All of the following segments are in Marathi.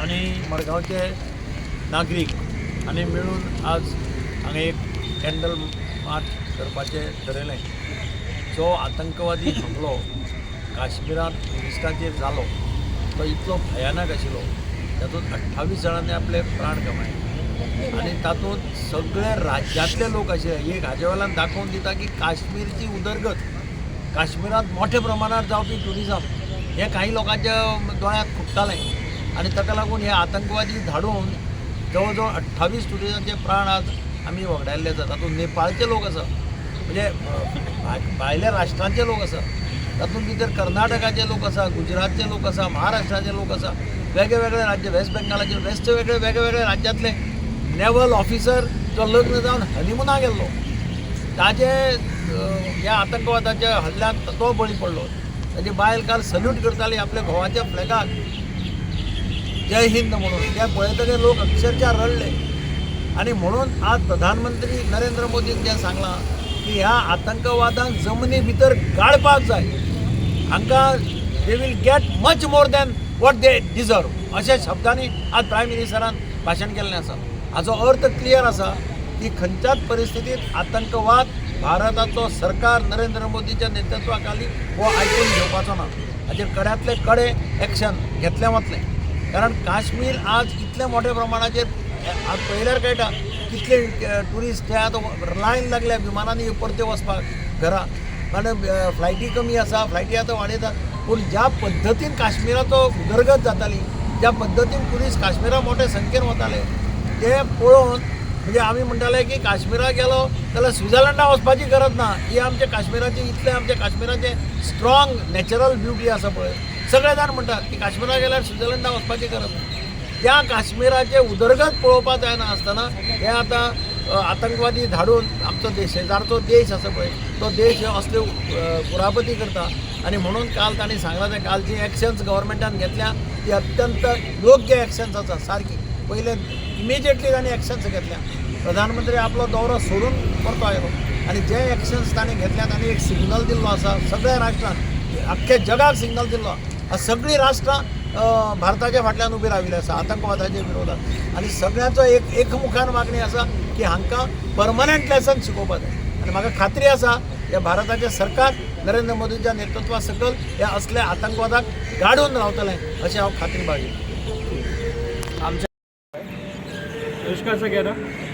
आणि मडगावचे नागरिक आणि मिळून आज हांगा एक कॅन्डल मार्च करपाचें ठरयलें. जो आतंकवादी हमलो काश्मीरात ट्युरिस्टांचेर जालो तो इतलो भयानक आशिल्लो. तातूंत 28 जाणांनी आपले प्राण गमायले आनी तातूंत सगळे राज्यांतले लोक आशिल्ले. एक हाजे वेल्यान दाखोवन दिता की काश्मीरची उदरगत, काश्मीरांत मोठ्या प्रमाणात जावपी ट्युरिजम हे काही लोकांच्या दोळ्यांत खुबतालें आनी ताका लागून हे आतंकवादी धाडून जवळ जवळ 28 ट्युरिस्टांचे प्राण आज आमी वगडायल्ले आसा. तातूंत नेपाळचे लोक आसा, म्हणजे भायल्या राष्ट्रांचे लोक आसा, तातूंत भितर कर्नाटकाचे लोक आसा, गुजरातचे लोक आसा, महाराष्ट्राचे लोक आसा, वेगळे राज्य, वेस्ट बेंगालाचे, वेगळे राज्यांतले नेवल ऑफिसर जो लग्न जावन हनीमुनाक गेल्लो ताजे ह्या आतंकवादाच्या हल्ल्यांत तो बळी पडलो. ताची बायल काल सल्यूट करताली आपल्या घोवाच्या फ्लॅगाक जय हिंद म्हणून. ते पळयतले लोक अक्षरशः रडले आणि म्हणून आज प्रधानमंत्री नरेंद्र मोदीन जें सांगलां की ह्या आतंकवादाक जमनी भितर गाळपाक जाय. हांकां they will get much more than what they deserve अशा शब्दांनी आज प्रायम मिनिस्टरान भाशण केल्लें आसा. हाचो अर्थ क्लियर आसा की खंयच्याच परिस्थितीत आतंकवाद भारताचो सरकार नरेंद्र मोदीच्या नेतृत्वा खाली हो आयकून घेवपाचो ना. हाचेर कड्यांतले कडे एक्शन घेतलें वतलें. कारण काश्मीर आज इतल्या मोठ्या प्रमाणाचेर आज पळयल्यार कळटा कितले ट्युरिस्ट हे आतां लायन लागल्या विमानांनी परते वचपाक घरा. कारण फ्लायटी कमी आसा, फ्लायटी आतां वाडयतात. पूण ज्या पद्दतीन काश्मीराचो उदरगत जाताली, ज्या पद्दतीन ट्युरिस्ट काश्मीरा मोठ्या संख्येन वताले ते पळोवन म्हणजे आमी म्हणटाले की काश्मीराक गेलो जाल्यार स्विझर्लंडाक वचपाची गरज ना. ही आमच्या काश्मीराची इतलें आमच्या काश्मीराचे स्ट्रॉंग नॅचरल ब्युटी आसा पळय. सगळे जाण म्हणटात की काश्मीराक गेल्यार स्विझर्लंडाक वचपाची गरज ना. त्या काश्मीराचे उदरगत पळोवपाक जायना आसतना हे आतां आतंकवादी धाडून आमचो देश शेजारचो देश आसा पळय तो देश असल्यो कुरापती करता. आणि म्हणून काल तांणी सांगलां ते कालची एक्शन्स गव्हर्मेंटान घेतल्या ती अत्यंत योग्य एक्शन्स आसा. सारकी पयले इमिजिएटली तांणी एक्शन्स घेतल्या. प्रधानमंत्री आपलो दौरो सोडून परतो आयलो आनी जे एक्शन्स तांणी घेतल्या तांणी एक सिग्नल दिल्लो आसा सगळ्या राष्ट्रांक, अख्ख्या जगाक सिग्नल दिल्लो. सगळीं राष्ट्रां भारताच्या फाटल्यान उबी राविल्ली आसा आतंकवादाच्या विरोधात. आनी सगळ्यांचो एक मुखार मागणी आसा की हांकां परमनंट लेसन शिकोवपाक जाय. आनी म्हाका खात्री आसा हे भारताचें सरकार नरेंद्र मोदीच्या नेतृत्वा सकल हे असल्या आतंकवादाक गाडून रावतलें अशें हांव खात्री बाळगीन. आमच्या नमस्कार सगळ्यांना.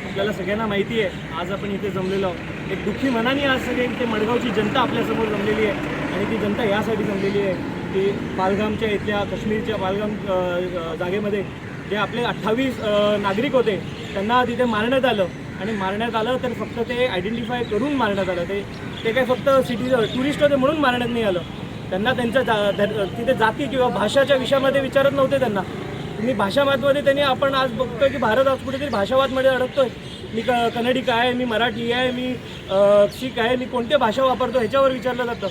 आपल्याला सगळ्यांना माहिती आहे आज आपण इथे जमलेलो आहोत. एक दुःखी मनाने आज सगळे इथे मडगावची जनता आपल्यासमोर जमलेली आहे आणि ती जनता यासाठी जमलेली आहे की पालघामच्या इथल्या काश्मीरच्या पालघाम जागेमध्ये जे आपले 28 नागरिक होते त्यांना तिथे मारण्यात आलं. आणि मारण्यात आलं तर फक्त ते आयडेंटिफाय करून मारण्यात आलं. ते काय फक्त टुरिस्ट होते म्हणून मारण्यात नाही आलं. त्यांना त्यांच्या तिथे जाती किंवा भाषाच्या विषयामध्ये विचारत नव्हते त्यांना. तुम्ही भाषावादमध्ये त्यांनी आपण आज बघतोय की भारत आज कुठेतरी भाषावादमध्ये अडकतोय. मी कन्नडी काय आहे, मी मराठी आहे, मी शीख आहे, मी कोणत्या भाषा वापरतो ह्याच्यावर विचारलं जातं.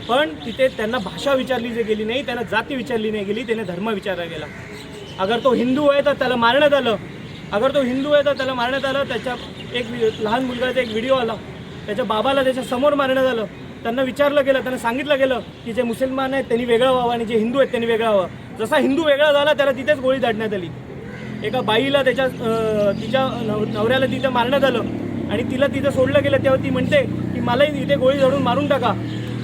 पण तिथे त्यांना भाषा विचारली गेली नाही, त्यांना जाती विचारली नाही गेली, त्याने धर्म विचारला गेला. अगर तो हिंदू आहे तर त्याला मारण्यात आलं. त्याच्या एक लहान मुलगाचा एक व्हिडिओ आला, त्याच्या बाबाला त्याच्या समोर मारण्यात आलं. त्यांना विचारलं गेलं, त्यांना सांगितलं गेलं की जे मुसलमान आहेत त्यांनी वेगळं व्हावं आणि जे हिंदू आहेत त्यांनी वेगळं व्हावं. जसा हिंदू वेगळा झाला त्याला तिथेच गोळी झाडण्यात आली. एका बाईला तिच्या नवऱ्याला तिथं मारण्यात आलं आणि तिला तिथं सोडलं गेलं. तेव्हा ती म्हणते की मलाही इथे गोळी झाडून मारून टाका.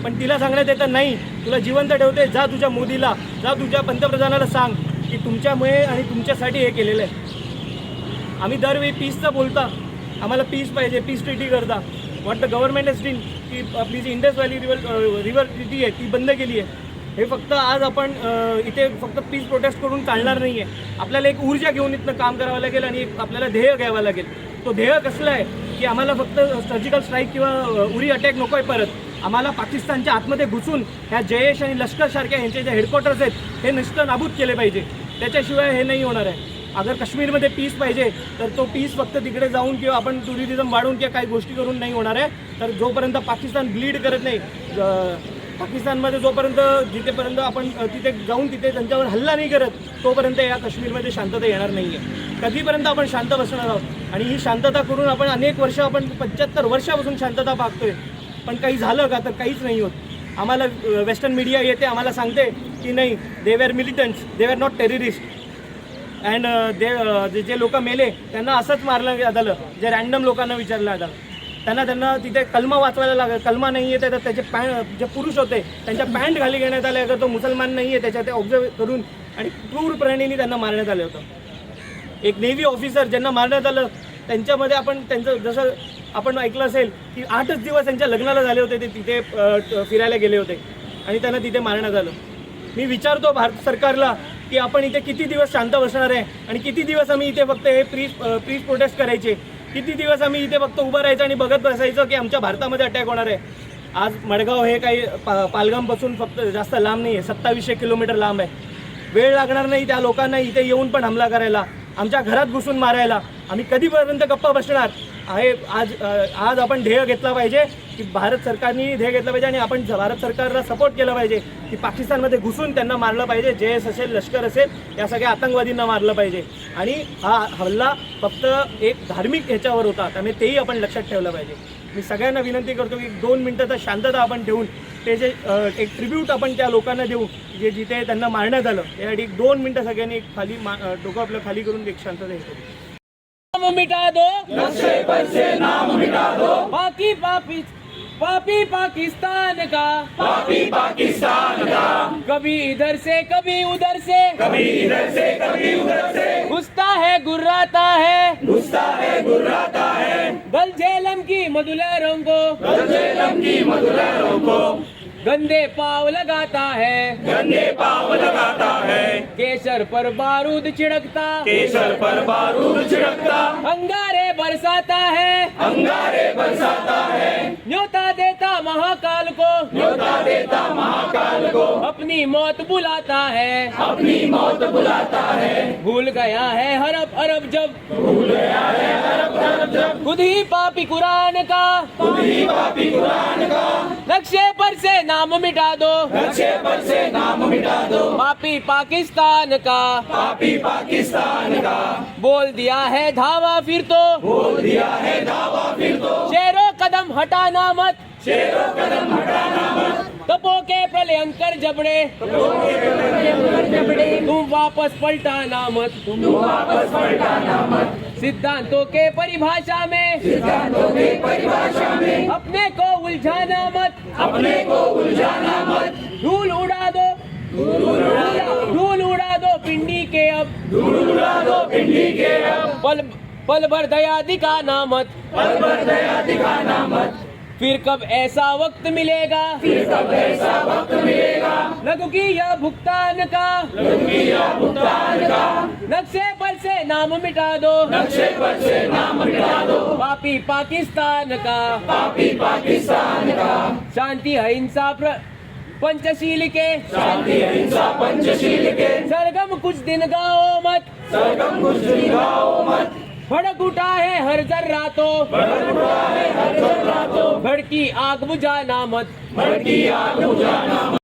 पण तिला सांगण्यात येतं नाही, तुला जिवंत ठेवते, जा तुझ्या मोदीला, जा तुझ्या पंतप्रधानाला सांग की तुमच्यामुळे आणि तुमच्यासाठी हे केलेलं आहे. आम्ही दरवेळी पीसचं बोलता, आम्हाला पीस पाहिजे, पीस ट्रीटी करता. What the government has dean की आपली जी इंडस व्हॅली रिव्हर ट्रीटी आहे ती बंद केली आहे. हे फक्त आज आपण इथे फक्त पीस प्रोटेस्ट करून चालणार नाही आहे. आपल्याला एक ऊर्जा घेऊन इथनं काम करावं लागेल आणि एक आपल्याला ध्येय घ्यावं लागेल. तो ध्येय कसलं आहे की आम्हाला फक्त सर्जिकल स्ट्राईक किंवा उरी अटॅक नको आहे. परत आम्हाला पाकिस्तानच्या आतमध्ये घुसून ह्या जयेश आणि लष्करसारख्या यांचे जे हेडक्वार्टर्स आहेत हे निष्ठ नाबूद केले पाहिजे. त्याच्याशिवाय हे नाही होणार आहे. अगर काश्मीरमध्ये पीस पाहिजे तर तो पीस फक्त तिकडे जाऊन किंवा आपण टुरिझम वाढवून किंवा काही गोष्टी करून नाही होणार आहे. तर जोपर्यंत पाकिस्तान ब्लीड करत नाही, पाकिस्तानमध्ये जोपर्यंत जिथेपर्यंत आपण तिथे जाऊन तिथे त्यांच्यावर हल्ला नाही करत तोपर्यंत या काश्मीरमध्ये शांतता येणार नाही आहे. कधीपर्यंत आपण शांत बसणार आहोत. आणि ही शांतता करून आपण अनेक वर्ष, आपण 75 वर्षापासून शांतता पाहतोय, पण काही झालं का तर काहीच नाही होत. आम्हाला वेस्टर्न मीडिया येते, आम्हाला सांगते की नाही, they were militants, they were not terrorists. And जे लोक मेले त्यांना असंच मारलं झालं, जे रॅन्डम लोकांना विचारलं झालं. त्यांना तिथे कलमा वाचवायला लागेल. कलमा नाही आहे तर त्याचे जे पुरुष होते त्यांच्या पॅन्ट खाली घेण्यात आले. अगर तो मुसलमान नाही आहे त्याच्या ते ऑब्झर्व करून आणि क्रूरपणाने त्यांना मारण्यात आलं होतं. एक नेव्ही ऑफिसर ज्यांना मारण्यात आलं त्यांच्यामध्ये त्यांचं जसं आपण ऐकलं असेल की 8च दिवस त्यांच्या लग्नाला झाले होते, ते तिथे फिरायला गेले होते आणि त्यांना तिथे मारण्यात आलं. मी विचारतो भारत सरकारला की आपण इथे किती दिवस शांत बसणार आहे आणि किती दिवस आम्ही इथे फक्त हे प्लीज प्रोटेस्ट करायचे, किती दिवस आम्ही इथे फक्त उभं राहायचं आणि बघत बसायचं की आमच्या भारतामध्ये अटॅक होणार आहे. आज मडगाव हे काही पालगामपासून फक्त जास्त लांब नाही आहे, 2700 किलोमीटर लांब आहे. वेळ लागणार नाही त्या लोकांना इथे येऊन पण हमला करायला, आमच्या घरात घुसून मारायला. आम्ही कधीपर्यंत गप्पा बसणार आहे? आज आपण ध्येय घेतला पाहिजे की भारत सरकारने ध्येय घेतलं पाहिजे आणि आपण भारत सरकारला सपोर्ट केला पाहिजे की पाकिस्तानमध्ये घुसून त्यांना मारलं पाहिजे. JS असेल, लष्कर असेल, या सगळ्या आतंकवादींना मारलं पाहिजे. आणि हा हल्ला फक्त एक धार्मिक ह्याच्यावर होता, त्यामुळे तेही आपण लक्षात ठेवलं पाहिजे. मी सगळ्यांना विनंती करतो की 2 मिनिटाचा शांतता आपण ठेवून ते जे एक ट्रिब्यूट आपण त्या लोकांना देऊ जे जिथे त्यांना मारण्यात आलं, यासाठी 2 मिनिटं सगळ्यांनी खाली डोकं आपलं खाली करून एक शांतता हे करू. नाम मिटा दो, नक्शे पर से नाम मिटा दो, पापी पाकिस्तान का, पापी पाकिस्तान का, कभी इधर से कभी उधर से, कभी इधर से कभी उधर से, घुसता है गुर्राता है, घुसता है गुर्राता है, दल झेलम की मधुलहरों को, गलजेलम की मधुलहरों को गंदे पाव लगाता है, गंदे पाव लगाता है, केसर पर बारूद छिड़कता, केसर पर बारूद छिड़कता, अंगारे बरसाता है, अंगारे बरसाता है, न्योता देता महाकाल को, न्योता देता महाकाल को, अपनी मौत बुलाता है, अपनी मौत बुलाता है, भूल गया है हरब अरब जब, भूल गया है अरब अरब जब, खुद ही पापी कुरान का, खुद ही पापी कुरान का, नक्शे पर से नाम मिटा दो, नक्शे पर से नाम मिटा दो, पापी पाकिस्तान का, पापी पाकिस्तान का, बोल दिया है धावा फिर तो, बोल दिया है दावा फिर तो, शेरों कदम हटाना मत, शेरों कदम हटाना मत, तपो के प्रलयंकर जबड़े, तुम वापस पलटाना मत, तुम वापस पलटाना मत, सिद्धांतों के परिभाषा में, सिद्धांतों की परिभाषा में अपने को उलझाना मत, अपने को उलझाना मत, धूल उड़ा दो, धूल उड़ा दो पिंडी के अब, धूल उड़ा दो पिंडी के अब, पल भर दया दिखाना मत, पल भर दया दिखाना मत, फिर कब ऐसा वक्त मिलेगा, फिर कब ऐसा वक्त मिलेगा, लगेगी यह भुगतान का, लगेगी यह भुगतान का, नक्शे पर से नाम मिटा दो, नक्शे पर से नाम मिटा दो, पापी पाकिस्तान का, पापी पाकिस्तान का, शांति अहिंसा पंचशील के, शांति अहिंसा पंचशील के, सरगम कुछ दिन गाओ मत, सरगम कुछ दिखाओ मत, भड़क उठा है हर जर्रा तो, भड़क उठा है हर जर्रा तो, भड़की आग बुझाना मत, भड़की आग बुझाना मत,